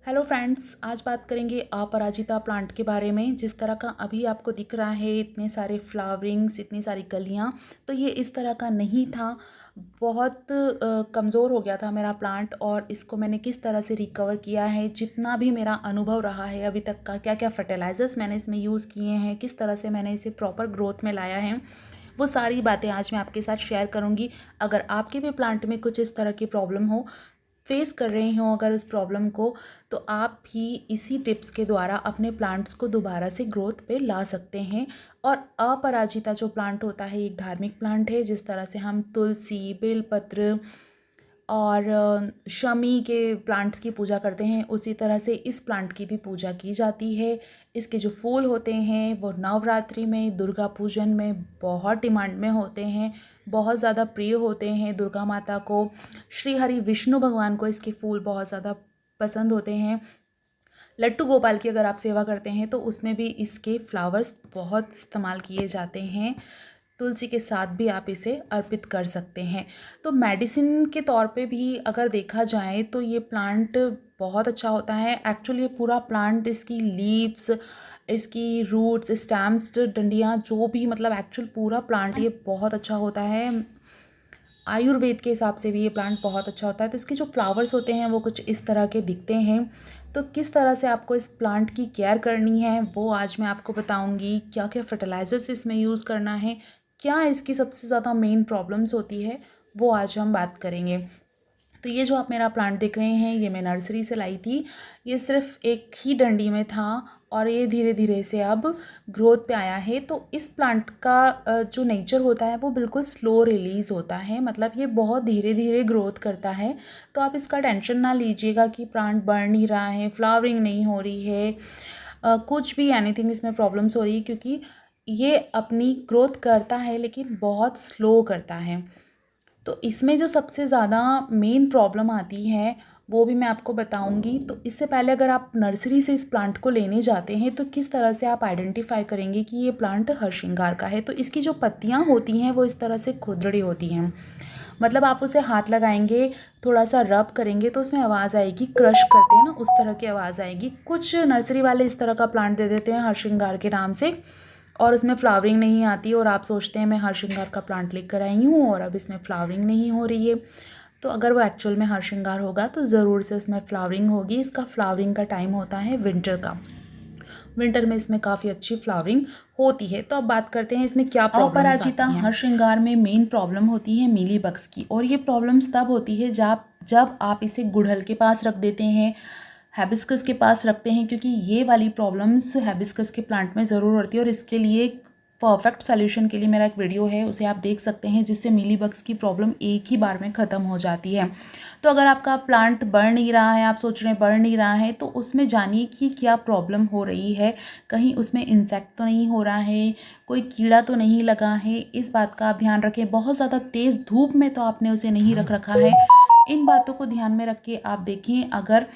Hello friends, आज बात करेंगे अपराजिता प्लांट के बारे में। जिस तरह का अभी आपको दिख रहा है, इतने सारे फ्लावरिंग्स, इतनी सारी कलियां, तो ये इस तरह का नहीं था। बहुत कमज़ोर हो गया था मेरा प्लांट और इसको मैंने किस तरह से रिकवर किया है, जितना भी मेरा अनुभव रहा है अभी तक का, क्या क्या फर्टिलाइज़र्स मैंने इसमें यूज़ किए हैं, किस तरह से मैंने इसे प्रॉपर ग्रोथ में लाया है, वो सारी बातें आज मैं आपके साथ शेयर करूँगी। अगर आपके भी प्लांट में कुछ इस तरह की प्रॉब्लम हो, फेस कर रहे हो अगर उस प्रॉब्लम को, तो आप भी इसी टिप्स के द्वारा अपने प्लांट्स को दोबारा से ग्रोथ पे ला सकते हैं। और अपराजिता जो प्लांट होता है, एक धार्मिक प्लांट है। जिस तरह से हम तुलसी, बेलपत्र और शमी के प्लांट्स की पूजा करते हैं, उसी तरह से इस प्लांट की भी पूजा की जाती है। इसके जो फूल होते हैं वो नवरात्रि में, दुर्गा पूजन में बहुत डिमांड में होते हैं, बहुत ज़्यादा प्रिय होते हैं दुर्गा माता को। श्री हरि विष्णु भगवान को इसके फूल बहुत ज़्यादा पसंद होते हैं। लट्टू गोपाल की अगर आप सेवा करते हैं तो उसमें भी इसके फ्लावर्स बहुत इस्तेमाल किए जाते हैं। तुलसी के साथ भी आप इसे अर्पित कर सकते हैं। तो मेडिसिन के तौर पे भी अगर देखा जाए तो ये प्लांट बहुत अच्छा होता है। एक्चुअली ये पूरा प्लांट, इसकी लीव्स, इसकी रूट्स, स्टेम्स, डंडियाँ, जो भी मतलब एक्चुअल पूरा प्लांट ये बहुत अच्छा होता है। आयुर्वेद के हिसाब से भी ये प्लांट बहुत अच्छा होता है। तो इसके जो फ्लावर्स होते हैं वो कुछ इस तरह के दिखते हैं। तो किस तरह से आपको इस प्लांट की केयर करनी है वो आज मैं आपको बताऊंगी। क्या क्या फर्टिलाइजर्स इसमें यूज़ करना है, क्या इसकी सबसे ज़्यादा मेन प्रॉब्लम्स होती है, वो आज हम बात करेंगे। तो ये जो आप मेरा प्लांट देख रहे हैं, ये मैं नर्सरी से लाई थी। ये सिर्फ एक ही डंडी में था और ये धीरे धीरे से अब ग्रोथ पे आया है। तो इस प्लांट का जो नेचर होता है वो बिल्कुल स्लो रिलीज़ होता है, मतलब ये बहुत धीरे धीरे ग्रोथ करता है। तो आप इसका टेंशन ना लीजिएगा कि प्लांट बढ़ नहीं रहा है, फ्लावरिंग नहीं हो रही है, कुछ भी एनीथिंग इसमें प्रॉब्लम्स हो रही है, क्योंकि ये अपनी ग्रोथ करता है लेकिन बहुत स्लो करता है। तो इसमें जो सबसे ज़्यादा मेन प्रॉब्लम आती है वो भी मैं आपको बताऊंगी। तो इससे पहले अगर आप नर्सरी से इस प्लांट को लेने जाते हैं तो किस तरह से आप आइडेंटिफाई करेंगे कि ये प्लांट हरसिंगार का है। तो इसकी जो पत्तियां होती हैं वो इस तरह से खुरदरी होती हैं, मतलब आप उसे हाथ लगाएंगे, थोड़ा सा रब करेंगे तो उसमें आवाज़ आएगी, क्रश करते हैं ना उस तरह की आवाज़ आएगी। कुछ नर्सरी वाले इस तरह का प्लांट दे देते हैं हरसिंगार के नाम से, और उसमें फ्लावरिंग नहीं आती और आप सोचते हैं मैं हरसिंगार का प्लांट लेकर आई हूँ और अब इसमें फ्लावरिंग नहीं हो रही है। तो अगर वो एक्चुअल में हरसिंगार होगा तो ज़रूर से उसमें फ्लावरिंग होगी। इसका फ्लावरिंग का टाइम होता है विंटर का। विंटर में इसमें काफ़ी अच्छी फ्लावरिंग होती है। तो अब बात करते हैं इसमें क्या प्रॉब्लम्स अपराजिता आती हैं। हरसिंगार में मेन प्रॉब्लम होती है मीली बग्स की, और ये प्रॉब्लम्स तब होती है जब आप इसे गुड़हल के पास रख देते हैं, हैबिस्कस के पास रखते हैं, क्योंकि ये वाली प्रॉब्लम्स हैबिस्कस के प्लांट में ज़रूर होती है। और इसके लिए परफेक्ट सोल्यूशन के लिए मेरा एक वीडियो है, उसे आप देख सकते हैं, जिससे मीली बग्स की प्रॉब्लम एक ही बार में ख़त्म हो जाती है। तो अगर आपका प्लांट बढ़ नहीं रहा है, आप सोच रहे हैं बढ़ नहीं रहा है, तो उसमें जानिए कि क्या प्रॉब्लम हो रही है। कहीं उसमें इंसेक्ट तो नहीं हो रहा है, कोई कीड़ा तो नहीं लगा है, इस बात का आप ध्यान रखें। बहुत ज़्यादा तेज़ धूप में तो आपने उसे नहीं रख रखा है। इन बातों को ध्यान में रख के आप देखें। अगर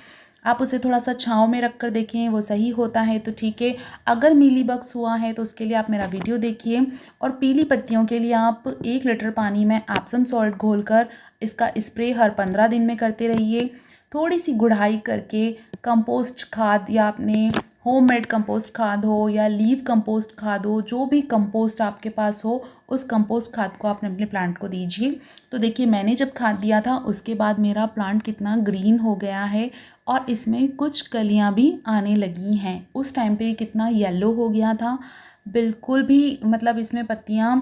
आप उसे थोड़ा सा छाँव में रख कर देखें, वो सही होता है तो ठीक है। अगर मीली बग्स हुआ है तो उसके लिए आप मेरा वीडियो देखिए। और पीली पत्तियों के लिए आप 1 लीटर पानी में एप्सम सॉल्ट घोलकर इसका स्प्रे हर 15 दिन में करते रहिए। थोड़ी सी गुड़ाई करके कंपोस्ट खाद, या अपने होममेड कंपोस्ट खाद हो या लीव कंपोस्ट खाद हो, जो भी कंपोस्ट आपके पास हो, उस कंपोस्ट खाद को आपने अपने प्लांट को दीजिए। तो देखिए, मैंने जब खाद दिया था उसके बाद मेरा प्लांट कितना ग्रीन हो गया है और इसमें कुछ कलियां भी आने लगी हैं। उस टाइम पे कितना येलो हो गया था, बिल्कुल भी मतलब इसमें पत्तियां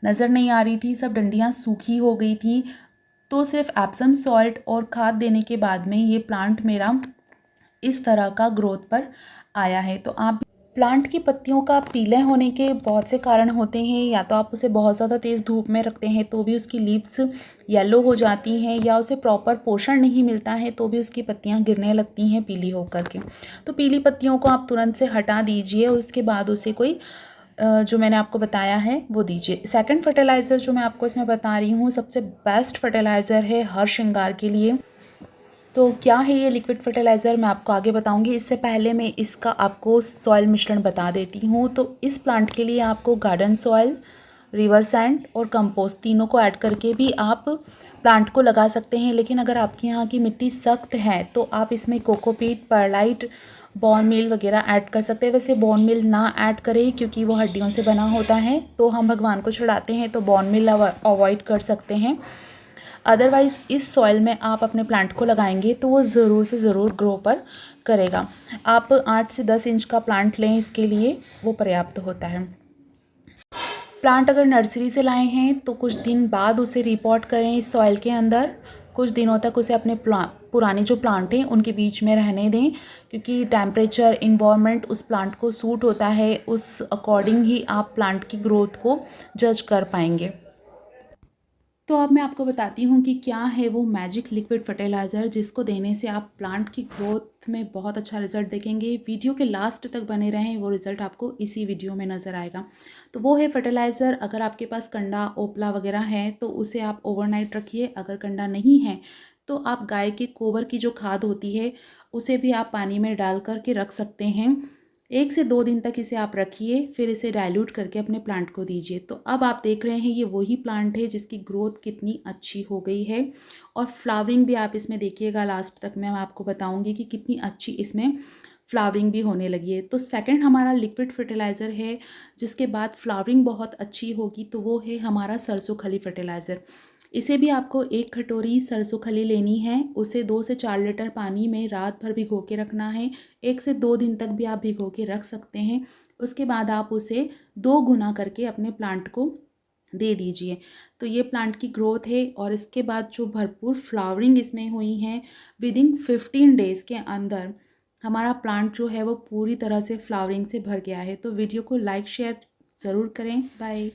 नज़र नहीं आ रही थी, सब डंडियां सूखी हो गई थी। तो सिर्फ एप्सम सॉल्ट और खाद देने के बाद में ये प्लांट मेरा इस तरह का ग्रोथ पर आया है। तो आप प्लांट की पत्तियों का पीले होने के बहुत से कारण होते हैं। या तो आप उसे बहुत ज़्यादा तेज़ धूप में रखते हैं तो भी उसकी लीव्स येलो हो जाती हैं, या उसे प्रॉपर पोषण नहीं मिलता है तो भी उसकी पत्तियां गिरने लगती हैं पीली होकर के। तो पीली पत्तियों को आप तुरंत से हटा दीजिए और उसके बाद उसे कोई जो मैंने आपको बताया है वो दीजिए। सेकंड फर्टिलाइज़र जो मैं आपको इसमें बता रही हूँ, सबसे बेस्ट फर्टिलाइज़र है हरसिंगार के लिए। तो क्या है ये लिक्विड फर्टिलाइज़र, मैं आपको आगे बताऊंगी। इससे पहले मैं इसका आपको सॉइल मिश्रण बता देती हूँ। तो इस प्लांट के लिए आपको गार्डन सॉइल, रिवर सैंड और कंपोस्ट तीनों को ऐड करके भी आप प्लांट को लगा सकते हैं। लेकिन अगर आपके यहाँ की मिट्टी सख्त है तो आप इसमें कोकोपीट, परलाइट, बोन मील वगैरह ऐड कर सकते हैं। वैसे बोन मील ना ऐड करें क्योंकि वो हड्डियों से बना होता है, तो हम भगवान को चढ़ाते हैं तो बोन मील अवॉइड कर सकते हैं। अदरवाइज़ इस सॉइल में आप अपने प्लांट को लगाएंगे तो वो ज़रूर से ज़रूर ग्रो पर करेगा। आप 8 से 10 इंच का प्लांट लें, इसके लिए वो पर्याप्त होता है। प्लांट अगर नर्सरी से लाए हैं तो कुछ दिन बाद उसे रिपॉट करें इस सॉइल के अंदर। कुछ दिनों तक उसे अपने पुराने जो प्लांट हैं उनके बीच में रहने दें, क्योंकि टेम्परेचर, इन्वायरमेंट उस प्लांट को सूट होता है, उस अकॉर्डिंग ही आप प्लांट की ग्रोथ को जज कर पाएंगे। तो अब मैं आपको बताती हूँ कि क्या है वो मैजिक लिक्विड फर्टिलाइज़र जिसको देने से आप प्लांट की ग्रोथ में बहुत अच्छा रिजल्ट देखेंगे। वीडियो के लास्ट तक बने रहें, वो रिज़ल्ट आपको इसी वीडियो में नज़र आएगा। तो वो है फर्टिलाइज़र। अगर आपके पास कंडा, ओपला वगैरह है तो उसे आप ओवरनाइट रखिए। अगर कंडा नहीं है तो आप गाय के गोबर की जो खाद होती है उसे भी आप पानी में डाल करके रख सकते हैं। 1 से 2 दिन तक इसे आप रखिए, फिर इसे डाइल्यूट करके अपने प्लांट को दीजिए। तो अब आप देख रहे हैं ये वही प्लांट है जिसकी ग्रोथ कितनी अच्छी हो गई है, और फ्लावरिंग भी आप इसमें देखिएगा। लास्ट तक मैं आपको बताऊंगी कि कितनी अच्छी इसमें फ्लावरिंग भी होने लगी है। तो सेकंड हमारा लिक्विड फर्टिलाइज़र है जिसके बाद फ्लावरिंग बहुत अच्छी होगी, तो वो है हमारा सरसों खली फर्टिलाइज़र। इसे भी आपको 1 कटोरी सरसों खली लेनी है, उसे 2 से 4 लीटर पानी में रात भर भिगो के रखना है। 1 से 2 दिन तक भी आप भिगो के रख सकते हैं। उसके बाद आप उसे 2 गुना करके अपने प्लांट को दे दीजिए। तो ये प्लांट की ग्रोथ है, और इसके बाद जो भरपूर फ्लावरिंग इसमें हुई है, विदिन 15 डेज़ के अंदर हमारा प्लांट जो है वो पूरी तरह से फ्लावरिंग से भर गया है। तो वीडियो को लाइक शेयर ज़रूर करें। बाय।